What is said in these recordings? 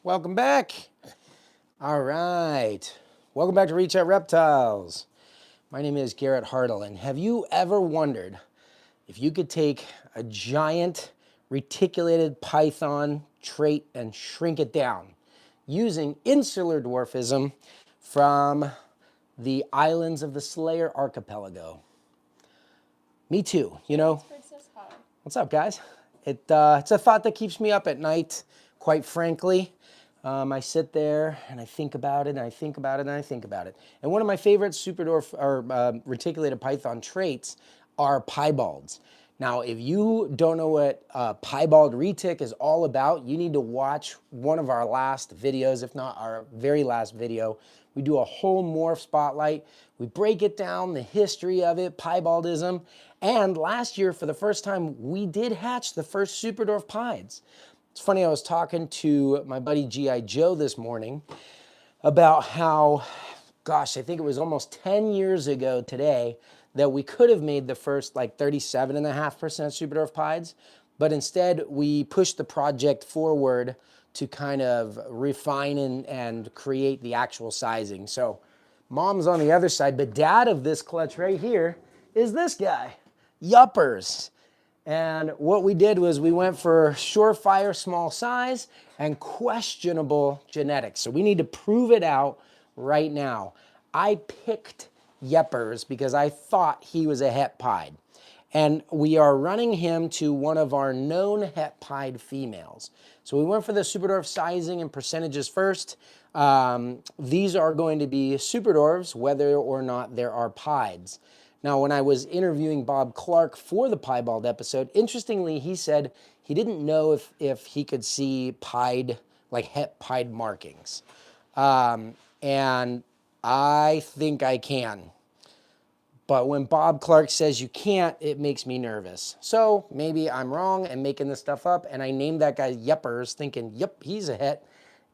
Welcome back. All right. Welcome back to Reach Out Reptiles. My name is Garrett Hartle, and have you ever wondered if you could take a giant reticulated python trait and shrink it down using insular dwarfism from the islands of the Slayer Archipelago? Me too, you know. What's up, guys? It's a thought that keeps me up at night, quite frankly. I sit there and I think about it and I think about it and I think about it. And one of my favorite superdwarf or reticulated python traits are piebalds. Now, if you don't know what piebald retic is all about, you need to watch one of our last videos, if not our very last video. We do a whole morph spotlight. We break it down, the history of it, piebaldism. And last year, for the first time, we did hatch the first superdwarf pieds. It's funny, I was talking to my buddy G.I. Joe this morning about how, gosh, I think it was almost 10 years ago today that we could have made the first like 37.5% superdwarf pieds, but instead we pushed the project forward to kind of refine and create the actual sizing. So mom's on the other side, but dad of this clutch right here is this guy, Yuppers. And what we did was we went for surefire small size and questionable genetics. So we need to prove it out right now. I picked Yuppers because I thought he was a het pied. And we are running him to one of our known het pied females. So we went for the superdwarf sizing and percentages first. These are going to be superdwarfs whether or not there are pieds. Now, when I was interviewing Bob Clark for the piebald episode, interestingly, he said he didn't know if he could see pied, like het pied markings. And I think I can. But when Bob Clark says you can't, it makes me nervous. So maybe I'm wrong and making this stuff up, and I named that guy Yuppers thinking, yep, he's a het,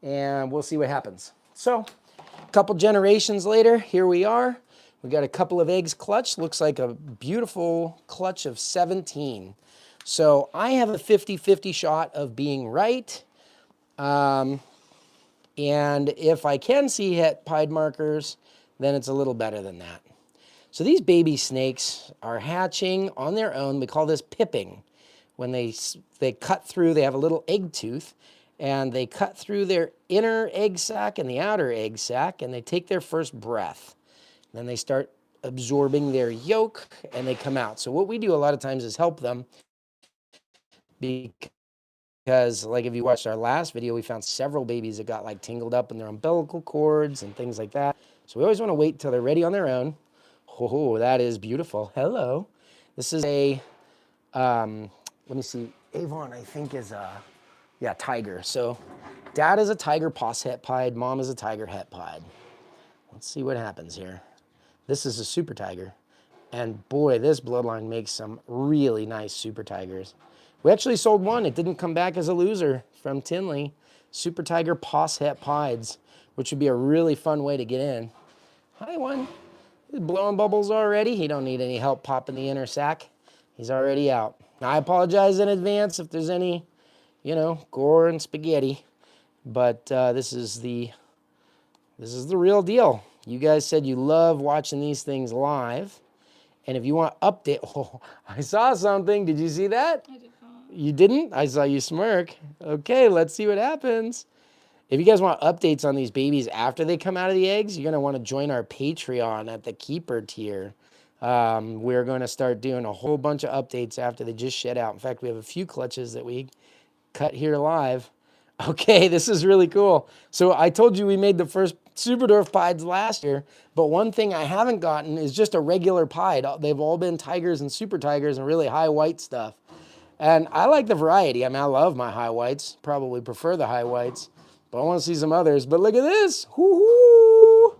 and we'll see what happens. So a couple generations later, here we are. We got a couple of eggs clutched. Looks like a beautiful clutch of 17. So I have a 50-50 shot of being right. And if I can see het pied markers, then it's a little better than that. So these baby snakes are hatching on their own. We call this pipping. When they cut through, they have a little egg tooth, and they cut through their inner egg sac and the outer egg sac, and they take their first breath. Then they start absorbing their yolk and they come out. So what we do a lot of times is help them, because like if you watched our last video, we found several babies that got like tangled up in their umbilical cords and things like that. So we always want to wait until they're ready on their own. Oh, that is beautiful. Hello. This is a, let me see, Avon I think is a, yeah, tiger. So dad is a tiger pos het pied, mom is a tiger het pied. Let's see what happens here. This is a super tiger. And boy, this bloodline makes some really nice super tigers. We actually sold one. It didn't come back as a loser from Tinley. Super tiger pos het pieds, which would be a really fun way to get in. Hi, one. He's blowing bubbles already. He don't need any help popping the inner sac. He's already out. Now, I apologize in advance if there's any, you know, gore and spaghetti. But this is the real deal. You guys said you love watching these things live. And if you want update, oh, I saw something. Did you see that? I did not. You didn't? I saw you smirk. Okay, let's see what happens. If you guys want updates on these babies after they come out of the eggs, you're going to want to join our Patreon at the Keeper tier. We're going to start doing a whole bunch of updates after they just shed out. In fact, we have a few clutches that we cut here live. Okay, this is really cool. So I told you we made the first superdwarf pieds last year, but one thing I haven't gotten is just a regular pied. They've all been tigers and super tigers and really high white stuff. And I like the variety. I mean, I love my high whites, probably prefer the high whites, but I want to see some others. But look at this. Woo-hoo!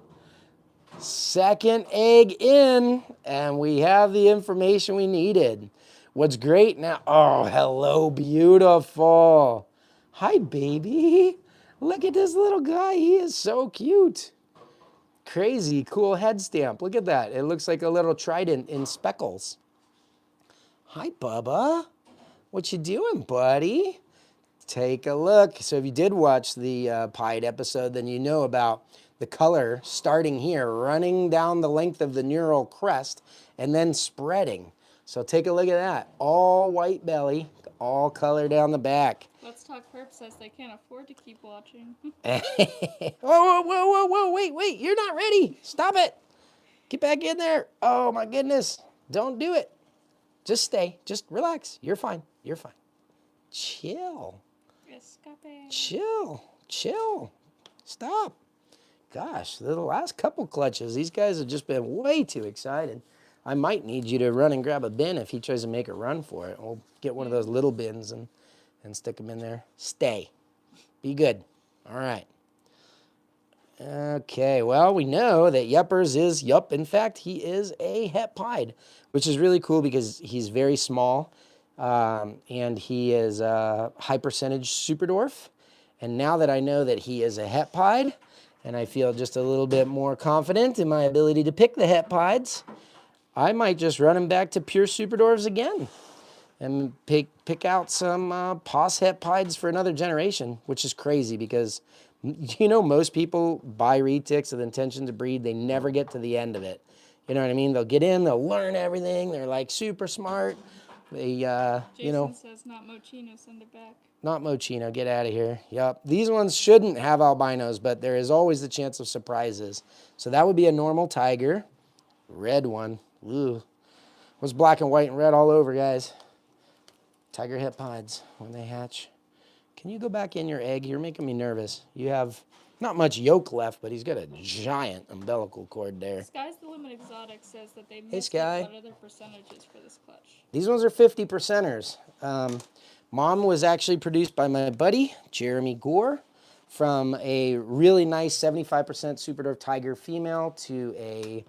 Second egg in, and we have the information we needed. What's great now, oh, hello, beautiful. Hi, baby. Look at this little guy. He is so cute. Crazy cool head stamp. Look at that. It looks like a little trident in speckles. Hi, Bubba. What you doing, buddy? Take a look. So if you did watch the pied episode, then you know about the color starting here, running down the length of the neural crest, and then spreading. So take a look at that. All white belly, all color down the back. Let's Talk Herb says they can't afford to keep watching. Whoa, wait, you're not ready. Stop it. Get back in there. Oh my goodness. Don't do it. Just stay. Just relax. You're fine. You're fine. Chill. Chill. Stop. Gosh, the last couple clutches, these guys have just been way too excited. I might need you to run and grab a bin if he tries to make a run for it. We'll get one of those little bins and stick them in there. Stay. Be good. All right. Okay, well, we know that Yuppers is, in fact, he is a het pied, which is really cool because he's very small, and he is a high percentage super dwarf. And now that I know that he is a het pied, and I feel just a little bit more confident in my ability to pick the het pieds, I might just run him back to pure super dwarves again and pick out some pos het pieds for another generation, which is crazy because most people buy retics with the intention to breed. They never get to the end of it. You know what I mean? They'll get in, they'll learn everything. They're like super smart. They, Jason says not Mochino, send it back. Not Mochino, get out of here. Yep, these ones shouldn't have albinos, but there is always the chance of surprises. So that would be a normal tiger. Red one. Ooh. Was black and white and red all over, guys. Tiger het pieds when they hatch. Can you go back in your egg? You're making me nervous. You have not much yolk left, but he's got a giant umbilical cord there. Sky's the Limit Exotic says that they missed out other percentages for this clutch. These ones are 50%ers. Mom was actually produced by my buddy, Jeremy Gore, from a really nice 75% Super Dwarf Tiger female to a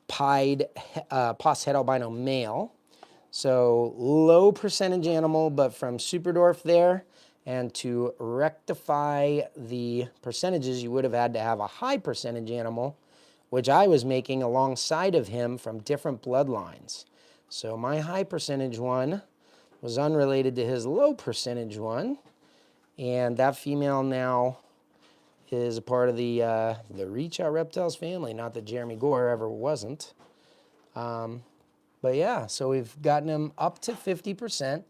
pied pos het albino male. So low percentage animal, but from Super Dwarf there. And to rectify the percentages, you would have had to have a high percentage animal, which I was making alongside of him from different bloodlines. So my high percentage one was unrelated to his low percentage one. And that female now is a part of the Reach Out Reptiles family. Not that Jeremy Gore ever wasn't. But yeah, so we've gotten him up to 50%.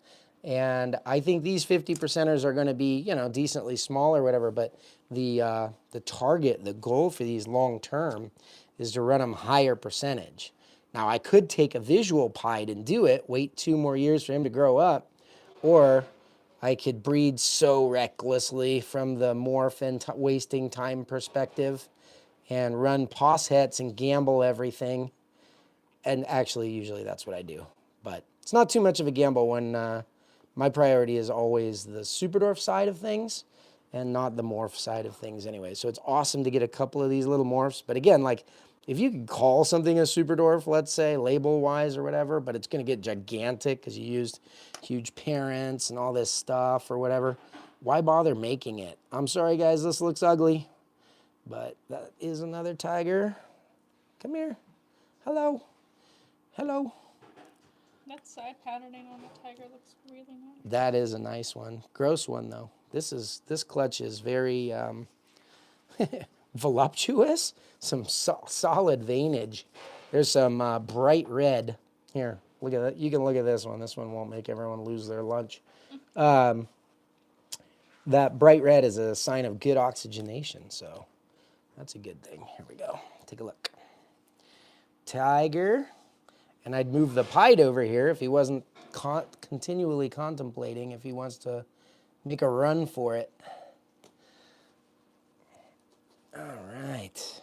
And I think these 50%ers are going to be, decently small or whatever. But the target, the goal for these long term is to run them higher percentage. Now, I could take a visual pied and do it, wait 2 more years for him to grow up, or I could breed so recklessly from the morph and wasting time perspective and run pos hets and gamble everything. And actually, usually that's what I do. But it's not too much of a gamble when my priority is always the Super Dwarf side of things and not the morph side of things anyway. So it's awesome to get a couple of these little morphs. But again, like if you could call something a Super Dwarf, let's say label-wise or whatever, but it's going to get gigantic because you used huge parents and all this stuff or whatever, why bother making it? I'm sorry, guys, this looks ugly, but that is another tiger. Come here. Hello. Hello. That side patterning on the tiger looks really nice. That is a nice one. Gross one, though. This clutch is very voluptuous. Some solid veinage. There's some bright red. Here, look at that. You can look at this one. This one won't make everyone lose their lunch. That bright red is a sign of good oxygenation, so that's a good thing. Here we go. Take a look. Tiger. And I'd move the pied over here if he wasn't continually contemplating if he wants to make a run for it. All right.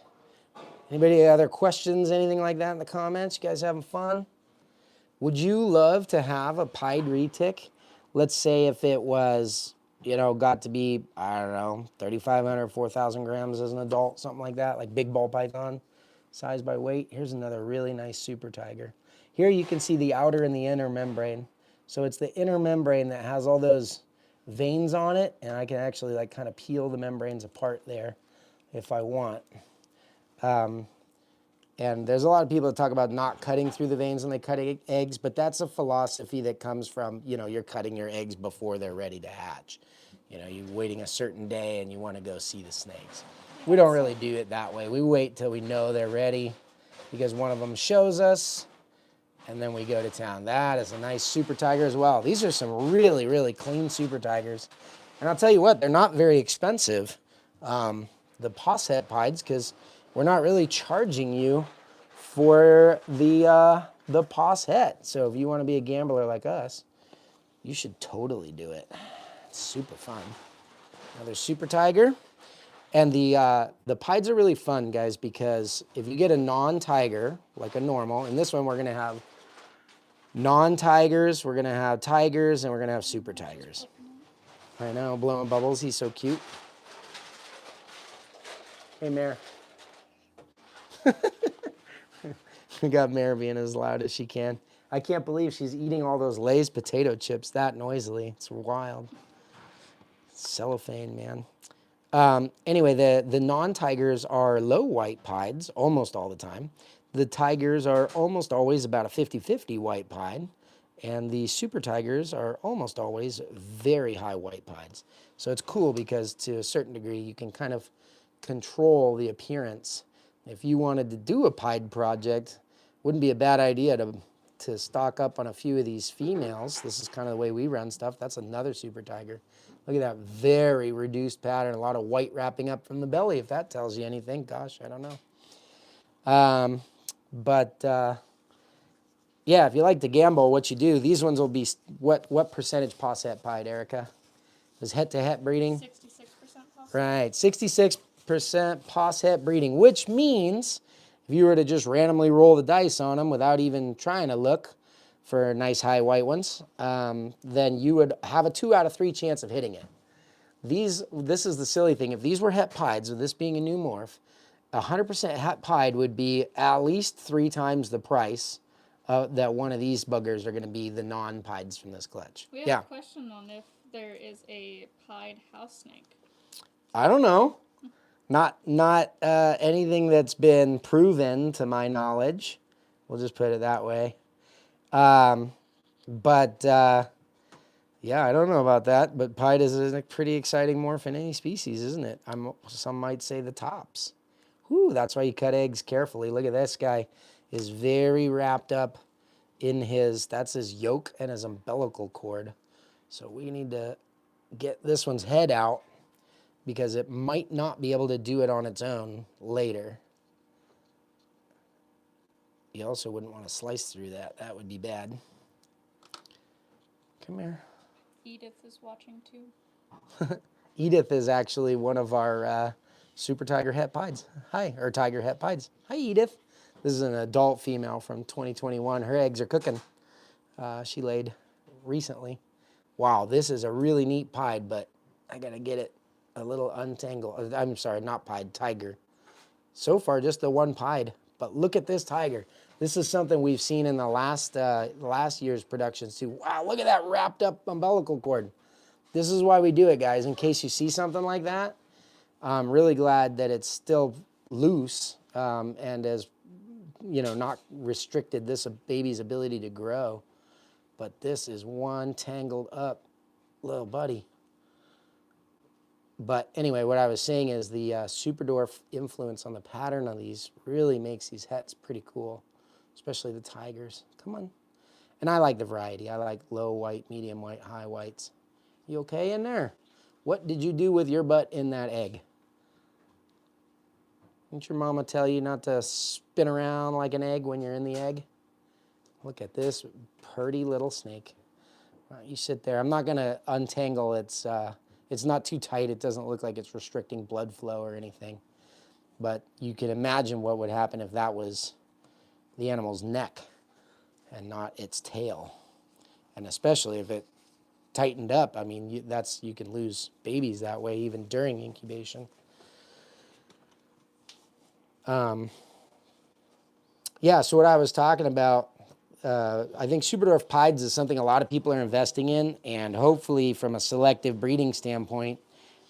Anybody other questions, anything like that in the comments? You guys having fun? Would you love to have a pied retic? Let's say if it was, got to be, I don't know, 3,500, 4,000 grams as an adult, something like that, like big ball python, size by weight. Here's another really nice super tiger. Here you can see the outer and the inner membrane. So it's the inner membrane that has all those veins on it, and I can actually like kind of peel the membranes apart there if I want. And there's a lot of people that talk about not cutting through the veins when they cut eggs, but that's a philosophy that comes from, you're cutting your eggs before they're ready to hatch. you know, you're waiting a certain day and you want to go see the snakes. We don't really do it that way. We wait till we know they're ready because one of them shows us and then we go to town. That is a nice super tiger as well. These are some really, really clean super tigers. And I'll tell you what, they're not very expensive, the pos het pieds, because we're not really charging you for the pos het. So if you want to be a gambler like us, you should totally do it. It's super fun. Another super tiger. And the pieds are really fun, guys, because if you get a non-tiger, like a normal, and this one we're going to have non-tigers, we're going to have tigers, and we're going to have super tigers. I know, blowing bubbles. He's so cute. Hey, Mare. We got Mare being as loud as she can. I can't believe she's eating all those Lay's potato chips that noisily. It's wild. Cellophane, man. Anyway, the non-tigers are low white pieds almost all the time. The tigers are almost always about a 50-50 white pied. And the super tigers are almost always very high white pieds. So it's cool because to a certain degree you can kind of control the appearance. If you wanted to do a pied project, wouldn't be a bad idea to stock up on a few of these females. This is kind of the way we run stuff. That's another super tiger. Look at that very reduced pattern, a lot of white wrapping up from the belly, if that tells you anything. Gosh, I don't know. Yeah, if you like to gamble, what you do, these ones will be, what percentage pos het pied, Erica? Is het to het breeding? 66% pos. Right, 66% pos het breeding, which means if you were to just randomly roll the dice on them without even trying to look for nice high white ones, then you would have a 2 out of 3 chance of hitting it. This is the silly thing. If these were het pieds, with this being a new morph, 100% het pied would be at least 3 times the price that one of these buggers are going to be the non-pieds from this clutch. We have a question on if there is a pied house snake. I don't know. Not anything that's been proven to my knowledge. We'll just put it that way. Yeah, I don't know about that, but pied is a pretty exciting morph in any species, isn't it? Some might say the tops. Whew, that's why you cut eggs carefully. Look at this guy. Is very wrapped up in that's his yolk and his umbilical cord. So we need to get this one's head out because it might not be able to do it on its own later. You also wouldn't want to slice through that. That would be bad. Come here. Edith is watching too. Edith is actually one of our super tiger het pieds. Hi, or tiger het pieds. Hi, Edith. This is an adult female from 2021. Her eggs are cooking. She laid recently. Wow, this is a really neat pied, but I got to get it a little untangled. I'm sorry, not pied, tiger. So far, just the one pied. But look at this tiger. This is something we've seen in the last year's productions too. Wow, look at that wrapped up umbilical cord. This is why we do it, guys, in case you see something like that. I'm really glad that it's still loose and as not restricted this baby's ability to grow. But this is one tangled up little buddy. But anyway, what I was saying is the Superdwarf influence on the pattern of these really makes these hets pretty cool, especially the tigers. Come on. And I like the variety. I like low white, medium white, high whites. You okay in there? What did you do with your butt in that egg? Didn't your mama tell you not to spin around like an egg when you're in the egg? Look at this pretty little snake. You sit there. I'm not going to untangle its... It's not too tight. It doesn't look like it's restricting blood flow or anything. But you can imagine what would happen if that was the animal's neck and not its tail. And especially if it tightened up. I mean, you can lose babies that way even during incubation. Yeah, so what I was talking about, I think Superdwarf pieds is something a lot of people are investing in, and hopefully from a selective breeding standpoint,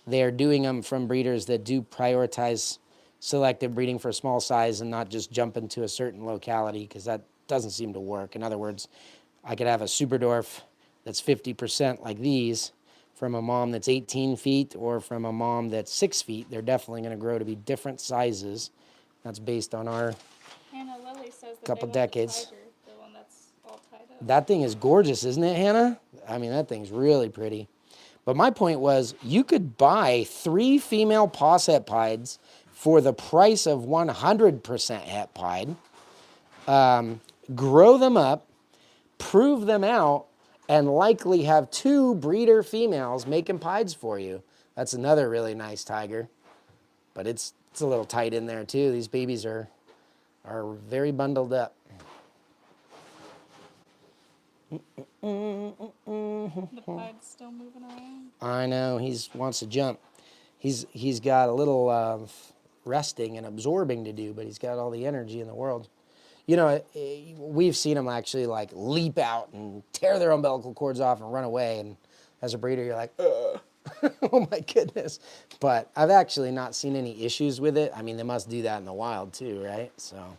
they're doing them from breeders that do prioritize selective breeding for small size and not just jump into a certain locality, because that doesn't seem to work. In other words, I could have a Superdwarf that's 50% like these from a mom that's 18 feet or from a mom that's 6 feet. They're definitely going to grow to be different sizes. That's based on our Hannah Lily says that couple they want decades. the tiger, the one that's all tied up. That thing is gorgeous, isn't it, Hannah? I mean, that thing's really pretty. But my point was, you could buy 3 female posset pieds for the price of 100% het pied, grow them up, prove them out, and likely have 2 breeder females making pieds for you. That's another really nice tiger. But it's a little tight in there too. These babies are very bundled up. The pied's still moving around. I know, he wants to jump. He's got a little resting and absorbing to do, but he's got all the energy in the world. You know, we've seen them actually like leap out and tear their umbilical cords off and run away. And as a breeder, you're like, ugh. Oh my goodness. But I've actually not seen any issues with it. I mean, they must do that in the wild too, right? So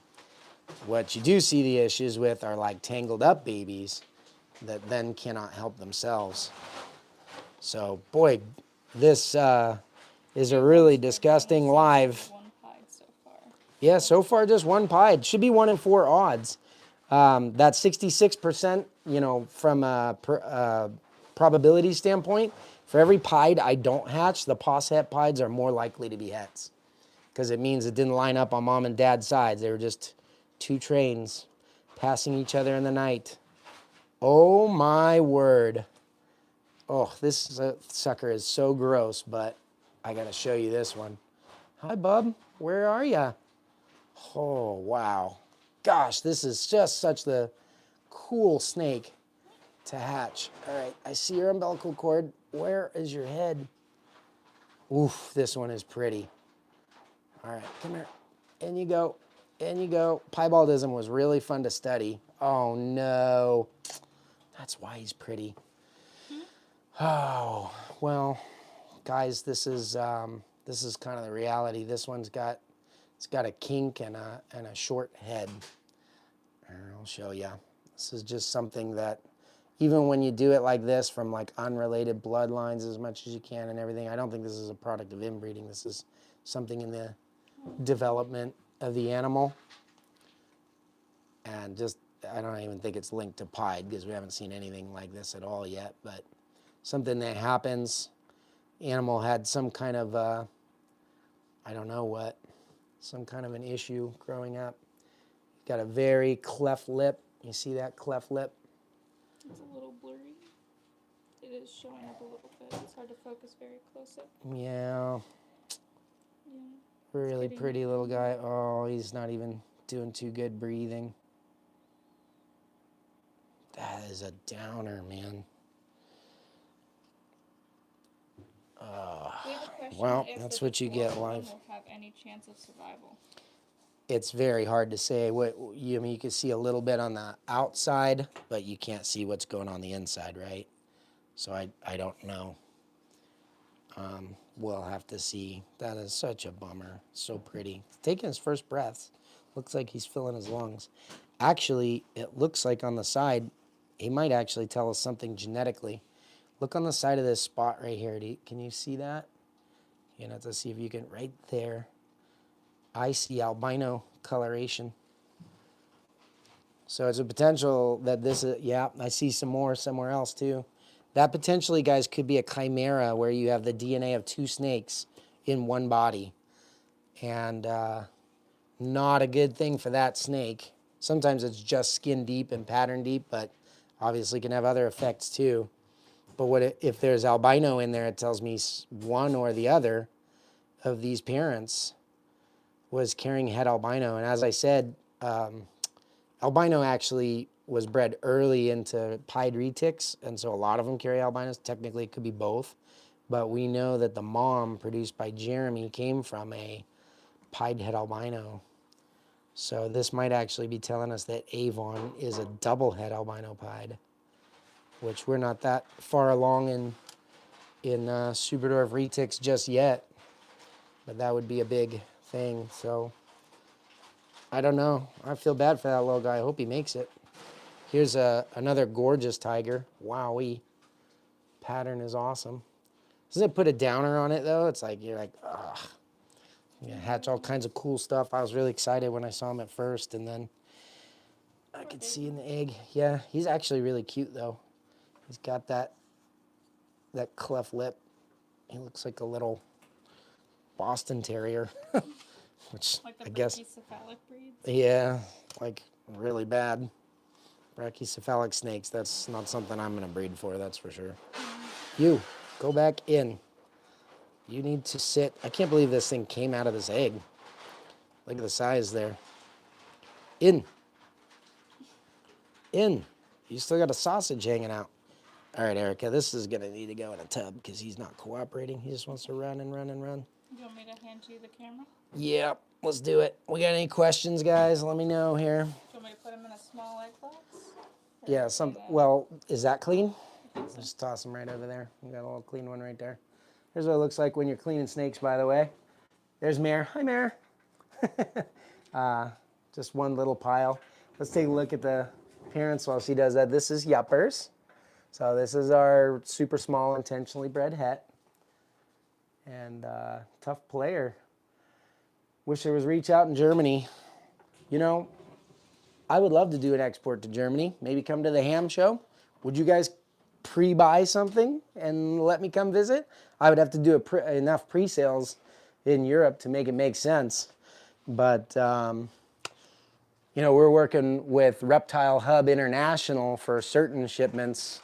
what you do see the issues with are like tangled up babies that then cannot help themselves. So boy, this is a really disgusting live. One pied so far. Yeah, so far just 1 pied. Should be 1 in 4 odds. That's 66%, you know, from a probability standpoint. For every pied I don't hatch, the posset pieds are more likely to be hets. Because it means it didn't line up on mom and dad's sides. They were just 2 trains passing each other in the night. Oh my word. Oh, this sucker is so gross, but I gotta show you this one. Hi, bub. Where are ya? Oh, wow. Gosh, this is just such the cool snake to hatch. All right, I see your umbilical cord. Where is your head? Oof, this one is pretty. All right, come here. In you go. In you go. Piebaldism was really fun to study. Oh, no. That's why he's pretty. Oh, well, guys, this is kind of the reality. This one's got a kink and a short head. I'll show you. This is just something that even when you do it like this from like unrelated bloodlines as much as you can and everything, I don't think this is a product of inbreeding. This is something in the development of the animal. And just, I don't even think it's linked to pied because we haven't seen anything like this at all yet, but something that happens. Animal had some kind of, I don't know what, some kind of an issue growing up. Got a very cleft lip. You see that cleft lip? It's a little blurry. It is showing up a little bit. It's hard to focus very close up. Yeah. Yeah. Really pretty little guy. Oh, he's not even doing too good breathing. That is a downer, man. We have a question Well, if that's the what you get deformed one live. will have any chance of survival. It's very hard to say. I mean, you can see a little bit on the outside, but you can't see what's going on the inside, right? So I don't know. We'll have to see. That is such a bummer. So pretty. Taking his first breaths. Looks like he's filling his lungs. Actually, it looks like on the side, he might actually tell us something genetically. Look on the side of this spot right here. Can you see that? You're going to have to see if you can, right there. I see albino coloration. So it's a potential that this is, yeah, I see some more somewhere else too. That potentially, guys, could be a chimera where you have the DNA of 2 snakes in one body. And not a good thing for that snake. Sometimes it's just skin deep and pattern deep, but obviously can have other effects too. But if there's albino in there, it tells me one or the other of these parents was carrying het albino. And as I said, albino actually was bred early into pied retics, and so a lot of them carry albinos. Technically, it could be both. But we know that the mom produced by Jeremy came from a pied het albino. So this might actually be telling us that Avon is a double het albino pied, which we're not that far along in Superdorf retics just yet. But that would be a big thing. So I don't know. I feel bad for that little guy. I hope he makes it. Here's another gorgeous tiger. Wowee. Pattern is awesome. Doesn't it put a downer on it though? It's like, you're like, ugh. You hatch all kinds of cool stuff. I was really excited when I saw him at first, and then I could see in the egg. Yeah, he's actually really cute though. He's got that cleft lip. He looks like a little Boston Terrier, which Like the I guess, brachycephalic breeds. yeah, like really bad. Brachycephalic snakes, that's not something I'm going to breed for, that's for sure. You, go back in. You need to sit. I can't believe this thing came out of this egg. Look at the size there. In. In. You still got a sausage hanging out. All right, Erica, this is going to need to go in a tub because he's not cooperating. He just wants to run and run and run. You want me to hand you the camera? Yep, let's do it. We got any questions, guys? Let me know here. Do you want me to put them in a small egg box? Yeah, well, is that clean? Just toss them right over there. We got a little clean one right there. Here's what it looks like when you're cleaning snakes, by the way. There's Mare. Hi, Mare. Just one little pile. Let's take a look at the parents while she does that. This is Yuppers. So this is our super small, intentionally bred het. And tough player. Wish there was reach out in Germany. You know, I would love to do an export to Germany. Maybe come to the ham show. Would you guys pre-buy something and let me come visit? I would have to do enough pre-sales in Europe to make it make sense. But, you know, we're working with Reptile Hub International for certain shipments.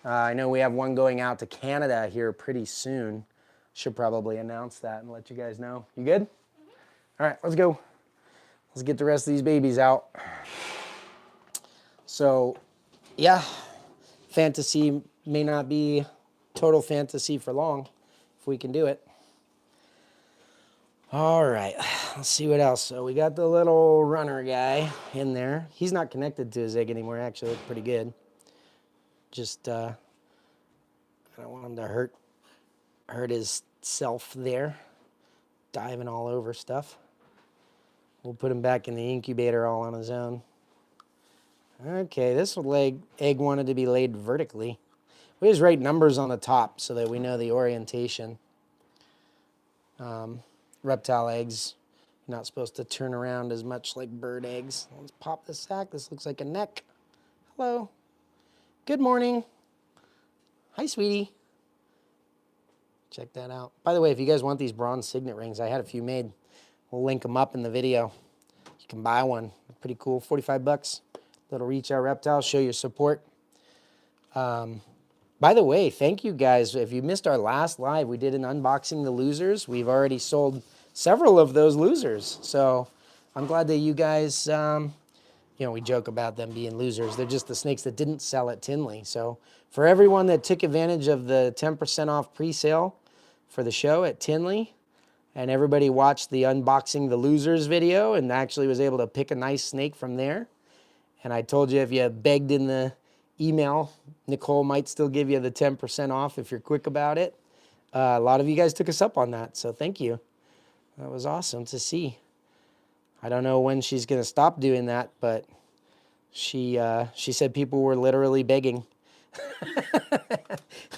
I know we have one going out to Canada here pretty soon. Should probably announce that and let you guys know. You good? All right, let's go. Let's get the rest of these babies out. So, yeah, fantasy may not be total fantasy for long if we can do it. All right, let's see what else. So we got the little runner guy in there. He's not connected to his egg anymore. Actually, looks pretty good. Just, I don't want him to hurt his self there, diving all over stuff. We'll put him back in the incubator all on his own. Okay, this egg wanted to be laid vertically. We just write numbers on the top so that we know the orientation. Reptile eggs, you're not supposed to turn around as much like bird eggs. Let's pop this sack. This looks like a neck. Hello. Good morning. Hi, sweetie. Check that out. By the way, if you guys want these bronze signet rings, I had a few made. We'll link them up in the video. You can buy one. Pretty cool. 45 bucks. Little Reach Out Reptiles. Show your support. By the way, thank you guys. If you missed our last live, we did an unboxing the losers. We've already sold several of those losers. So I'm glad that you guys, you know, we joke about them being losers. They're just the snakes that didn't sell at Tinley. So for everyone that took advantage of the 10% off pre-sale for the show at Tinley, and everybody watched the unboxing the losers video and actually was able to pick a nice snake from there. And I told you if you begged in the email, Nicole might still give you the 10% off if you're quick about it. A lot of you guys took us up on that, so thank you. That was awesome to see. I don't know when she's going to stop doing that, but she said people were literally begging.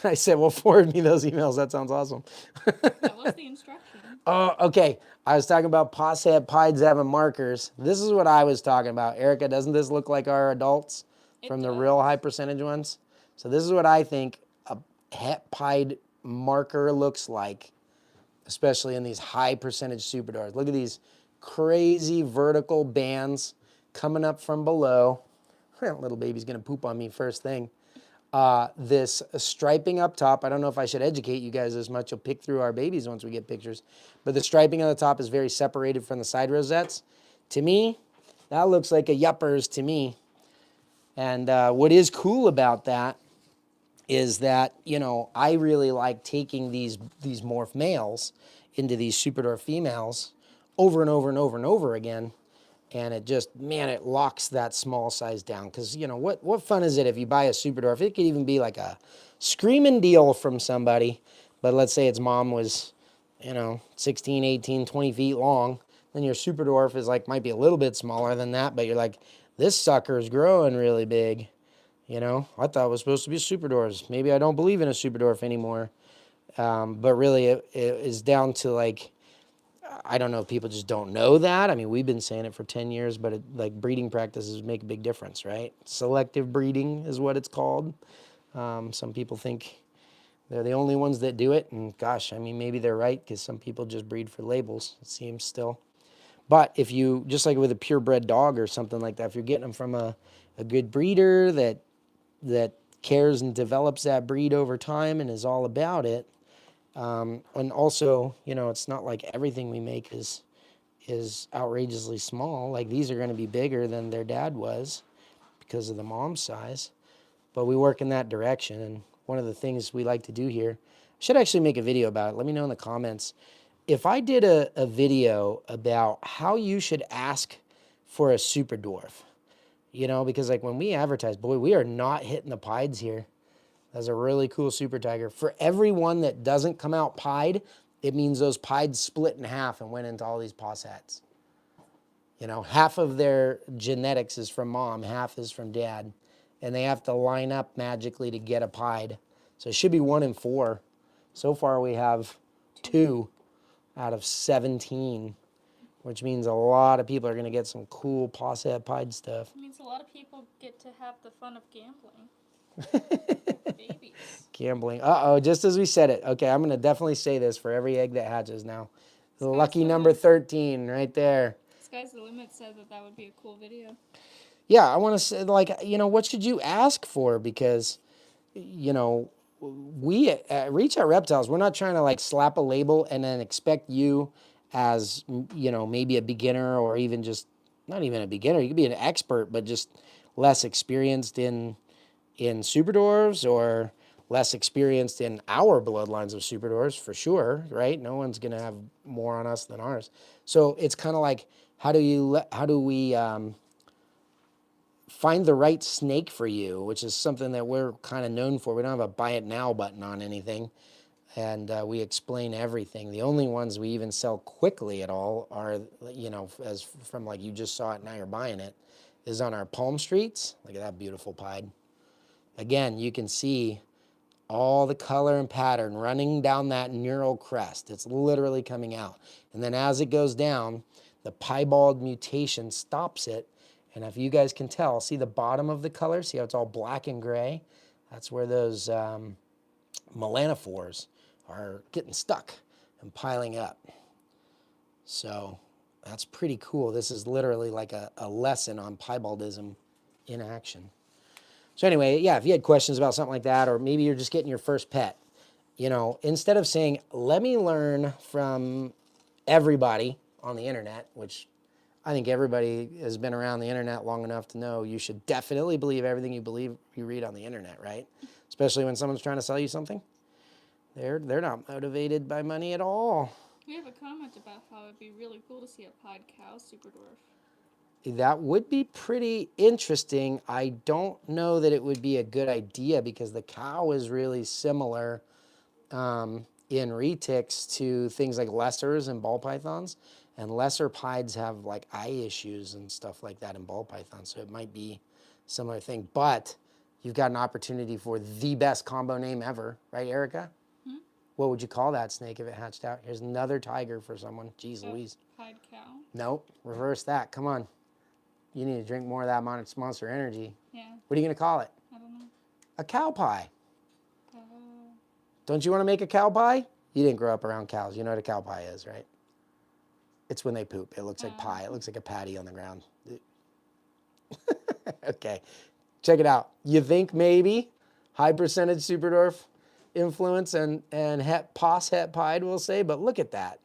I said, well, forward me those emails. That sounds awesome. That was the instruction. Oh, okay. I was talking about posset pieds having markers. This is what I was talking about. Erica, doesn't this look like our adults from the real high percentage ones? So this is what I think a het pied marker looks like, especially in these high percentage superdors. Look at these crazy vertical bands coming up from below. Little baby's gonna poop on me first thing. This striping up top, I don't know if I should educate you guys as much. You'll pick through our babies once we get pictures. But the striping on the top is very separated from the side rosettes. To me, that looks like a yuppers to me. And what is cool about that is that, you know, I really like taking these morph males into these superdor females over and over and over and over again. And it just, man, it locks that small size down. Because, you know, what fun is it if you buy a superdor? If it could even be like a screaming deal from somebody, but let's say its mom was, you know, 16, 18, 20 feet long, then your superdorf is like, might be a little bit smaller than that, but you're like, this sucker is growing really big. You know, I thought it was supposed to be superdors. Maybe I don't believe in a superdorf anymore. But really, it is down to like, I don't know if people just don't know that. I mean, we've been saying it for 10 years, but like breeding practices make a big difference, right? Selective breeding is what it's called. Some people think they're the only ones that do it. And gosh, I mean, maybe they're right because some people just breed for labels, it seems still. But if you, just like with a purebred dog or something like that, if you're getting them from a good breeder that cares and develops that breed over time and is all about it, and also, you know, it's not like everything we make is outrageously small. Like these are going to be bigger than their dad was because of the mom size. But we work in that direction. And one of the things we like to do here, I should actually make a video about it. Let me know in the comments. If I did a video about how you should ask for a super dwarf, you know, because like when we advertise, boy, we are not hitting the pieds here. That's a really cool super tiger. For every one that doesn't come out pied, it means those pieds split in half and went into all these possets. You know, half of their genetics is from mom, half is from dad. And they have to line up magically to get a pied. So it should be 1 in 4. So far we have 2 out of 17, which means a lot of people are going to get some cool posset pied stuff. It means a lot of people get to have the fun of gambling. Babies. Gambling. Uh-oh, just as we said it. Okay, I'm going to definitely say this for every egg that hatches now. The lucky number 13 right there. Sky's the Limit said that would be a cool video. Yeah, I want to say, like, you know, what should you ask for? Because, you know, we at Reach Out Reptiles, we're not trying to like slap a label and then expect you as, you know, maybe a beginner or even just, not even a beginner, you could be an expert, but just less experienced in super dwarves or less experienced in our bloodlines of super dwarves for sure, right? No one's going to have more on us than ours. So it's kind of like, how do we find the right snake for you, which is something that we're kind of known for. We don't have a buy it now button on anything, and we explain everything. The only ones we even sell quickly at all are, you know, as from like you just saw it, now you're buying it, is on our Palm Streets. Look at that beautiful pied. Again, you can see all the color and pattern running down that neural crest. It's literally coming out. And then as it goes down, the piebald mutation stops it. And if you guys can tell, see the bottom of the color? See how it's all black and gray? That's where those melanophores are getting stuck and piling up. So that's pretty cool. This is literally like a lesson on piebaldism in action. So anyway, yeah, if you had questions about something like that, or maybe you're just getting your first pet, you know, instead of saying, let me learn from everybody on the internet, which I think everybody has been around the internet long enough to know you should definitely believe everything you read on the internet, right? Especially when someone's trying to sell you something. They're not motivated by money at all. We have a comment about how it'd be really cool to see a pied cow super dwarf. That would be pretty interesting. I don't know that it would be a good idea because the cow is really similar in retics to things like lessers and ball pythons. And lesser pieds have like eye issues and stuff like that in ball pythons. So it might be a similar thing. But you've got an opportunity for the best combo name ever. Right, Erica? Hmm? What would you call that snake if it hatched out? Here's another tiger for someone. Jeez Louise. Pied cow? Nope. Reverse that. Come on. You need to drink more of that Monster Energy. Yeah. What are you going to call it? I don't know. A cow pie. Oh. Don't you want to make a cow pie? You didn't grow up around cows. You know what a cow pie is, right? It's when they poop. It looks like pie. It looks like a patty on the ground. Okay. Check it out. You think maybe high percentage superdwarf influence and pos het pied, we'll say, but look at that.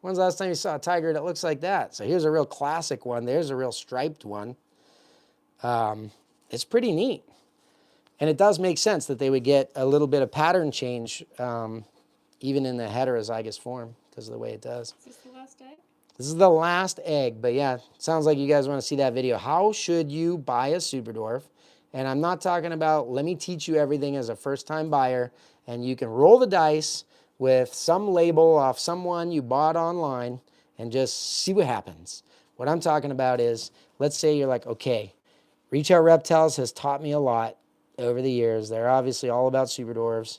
When's the last time you saw a tiger that looks like that? So here's a real classic one. There's a real striped one. It's pretty neat. And it does make sense that they would get a little bit of pattern change even in the heterozygous form because of the way it does. Is this the last egg? This is the last egg, but yeah, sounds like you guys want to see that video. How should you buy a superdwarf? And I'm not talking about, let me teach you everything as a first-time buyer, and you can roll the dice with some label off someone you bought online and just see what happens. What I'm talking about is, let's say you're like, okay, Reach Out Reptiles has taught me a lot over the years. They're obviously all about super dwarves.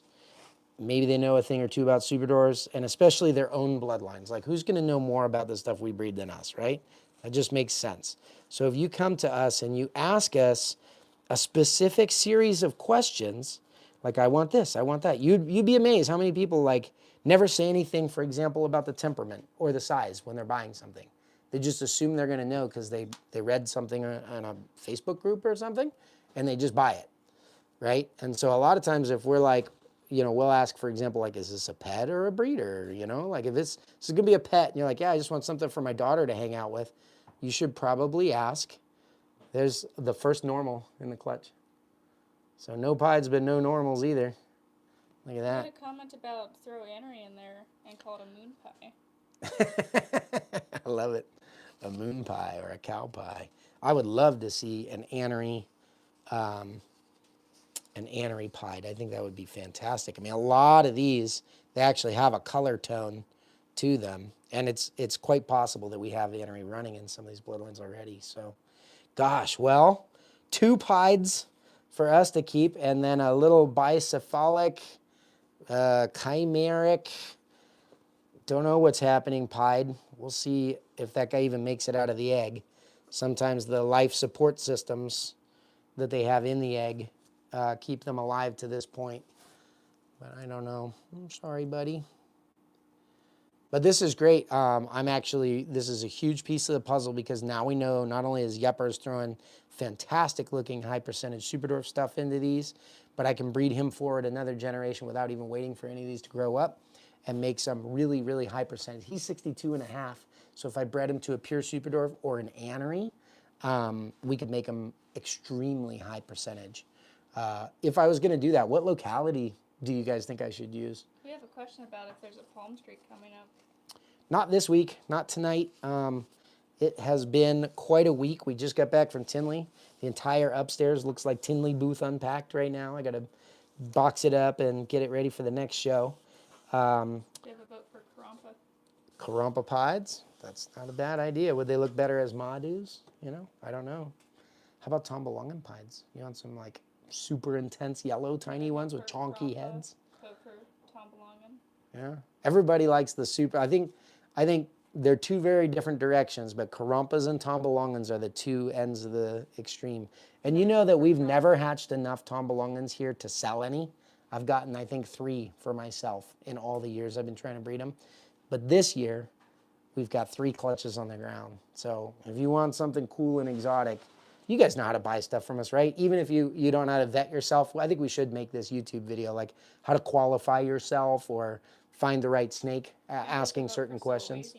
maybe they know a thing or two about Superdwarfs, and especially their own bloodlines. Like, who's going to know more about the stuff we breed than us, right? That just makes sense. So if you come to us and you ask us a specific series of questions, like, I want this, I want that, you'd be amazed how many people, like, never say anything, for example, about the temperament or the size when they're buying something. They just assume they're going to know because they read something on a Facebook group or something, and they just buy it, right? And so a lot of times if we're like, we'll ask, for example, like, is this a pet or a breeder? Like, if this is going to be a pet and you're like, yeah, I just want something for my daughter to hang out with, you should probably ask. There's the first normal in the clutch. So no pieds, but no normals either. Look at I that. had a comment about throw Anery in there and call it a moon pie. I love it. A moon pie or a cow pie. I would love to see an anery pied. I think that would be fantastic. I mean, a lot of these, they actually have a color tone to them. And it's quite possible that we have anery running in some of these bloodlines already. So, gosh, well, 2 pieds for us to keep, and then a little bicephalic, chimeric, don't know what's happening, pied. We'll see if that guy even makes it out of the egg. Sometimes the life support systems that they have in the egg keep them alive to this point. But I don't know. I'm sorry, buddy. But this is great. This is a huge piece of the puzzle because now we know not only is Yepper's throwing fantastic looking high percentage Superdwarf stuff into these, but I can breed him forward another generation without even waiting for any of these to grow up and make some really, really high percentage. He's 62.5. So if I bred him to a pure Superdwarf or an anery, we could make him extremely high percentage. If I was going to do that, what locality do you guys think I should use? We have a question about if there's a palm streak coming up. Not this week, not tonight. It has been quite a week. We just got back from Tinley. The entire upstairs looks like Tinley booth unpacked right now. I got to box it up and get it ready for the next show. We have a vote for Karampa. Karumpa pieds? That's not a bad idea. Would they look better as Madus? I don't know. How about Tombalungan pieds? You want some like super intense yellow tiny ones with chonky heads? Poker, Tombalungan. Yeah. Everybody likes the super. I think they're 2 very different directions, but Karumpas and Tombalungans are the 2 ends of the extreme. And you know that we've never hatched enough Tombalungans here to sell any. I've gotten, I think, 3 for myself in all the years I've been trying to breed them. But this year, we've got 3 clutches on the ground. So if you want something cool and exotic, you guys know how to buy stuff from us, right? Even if you don't know how to vet yourself, I think we should make this YouTube video, like how to qualify yourself or find the right snake, asking certain questions.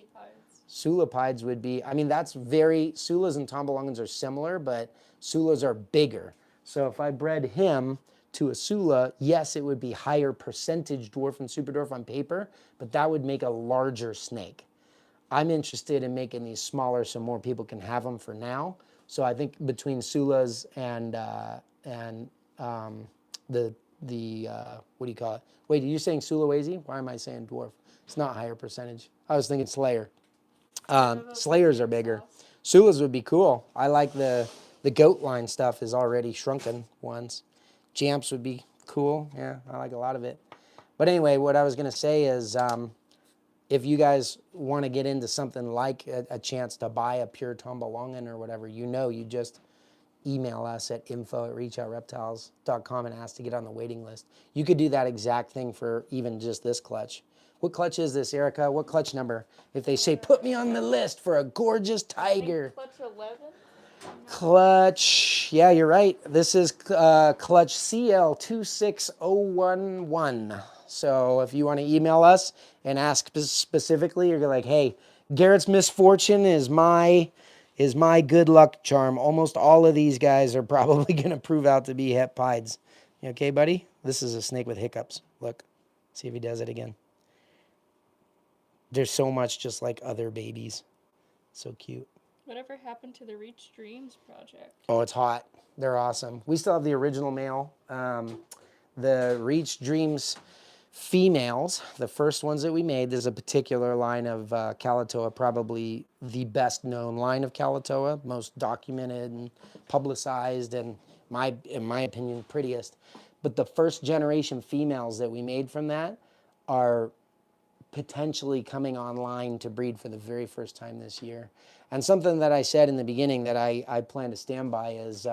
Sulapides would be, Sulas and Tombalungans are similar, but Sulas are bigger. So if I bred him to a Sula, yes, it would be higher percentage dwarf and Superdwarf on paper, but that would make a larger snake. I'm interested in making these smaller so more people can have them for now. So I think between Sulas and what do you call it? Wait, are you saying Sulawesi? Why am I saying dwarf? It's not higher percentage. I was thinking Slayer. Slayers are bigger. Sulas would be cool. I like the goat line stuff is already shrunken ones. Jamps would be cool. Yeah, I like a lot of it. But anyway, what I was going to say is if you guys want to get into something like a chance to buy a pure Tombalungan or whatever, you just email us at info@reachoutReptiles.com and ask to get on the waiting list. You could do that exact thing for even just this clutch. What clutch is this, Erica? What clutch number? If they say, put me on the list for a gorgeous tiger. Clutch 11? Clutch, yeah, you're right. This is clutch CL26011. So if you want to email us and ask specifically, you're like, hey, Garrett's misfortune is my good luck charm. Almost all of these guys are probably going to prove out to be het pieds. You okay, buddy? This is a snake with hiccups. Look, see if he does it again. There's so much just like other babies. So cute. Whatever happened to the Reach Dreams project? Oh, it's hot. They're awesome. We still have the original male. The Reach Dreams females, the first ones that we made, there's a particular line of Calatoa, probably the best known line of Calatoa, most documented and publicized and, in my opinion, prettiest. But the first generation females that we made from that are potentially coming online to breed for the very first time this year. And something that I said in the beginning that I plan to stand by is,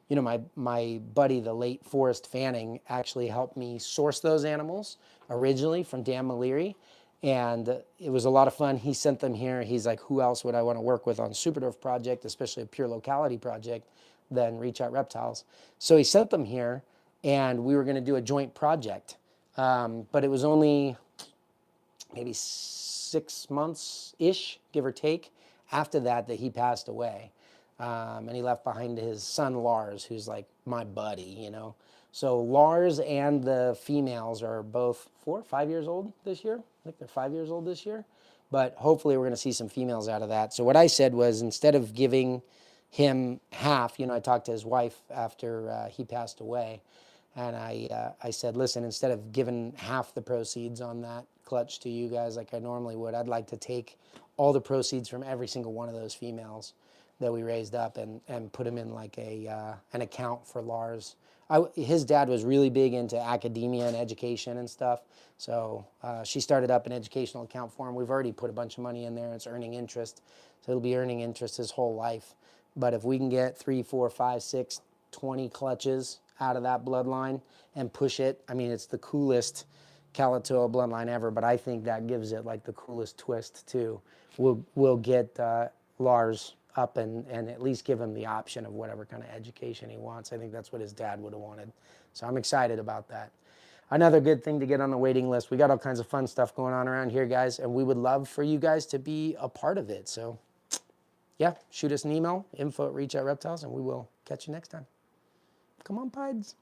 you know, my buddy, the late Forrest Fanning, actually helped me source those animals originally from Dan Maleri. And it was a lot of fun. He sent them here. He's like, who else would I want to work with on Superdorf project, especially a pure locality project, than Reach Out Reptiles? So he sent them here, and we were going to do a joint project. But it was only maybe 6 months-ish, give or take, after that he passed away. And he left behind his son, Lars, who's like my buddy, you know. So Lars and the females are both 4 or 5 years old this year. I think they're 5 years old this year. But hopefully we're going to see some females out of that. So what I said was, instead of giving him half, you know, I talked to his wife after he passed away. And I said, listen, instead of giving half the proceeds on that clutch to you guys like I normally would, I'd like to take all the proceeds from every single one of those females that we raised up and put them in like an account for Lars. His dad was really big into academia and education and stuff. So she started up an educational account for him. We've already put a bunch of money in there. It's earning interest. So it'll be earning interest his whole life. But if we can get 3, 4, 5, 6, 20 clutches out of that bloodline and push it, I mean, it's the coolest Kalatoa bloodline ever, but I think that gives it like the coolest twist too. We'll get Lars up and at least give him the option of whatever kind of education he wants. I think that's what his dad would have wanted. So I'm excited about that. Another good thing to get on the waiting list. We got all kinds of fun stuff going on around here, guys, and we would love for you guys to be a part of it. So yeah, shoot us an email, info@reachoutreptiles, and we will catch you next time. Come on, Pides.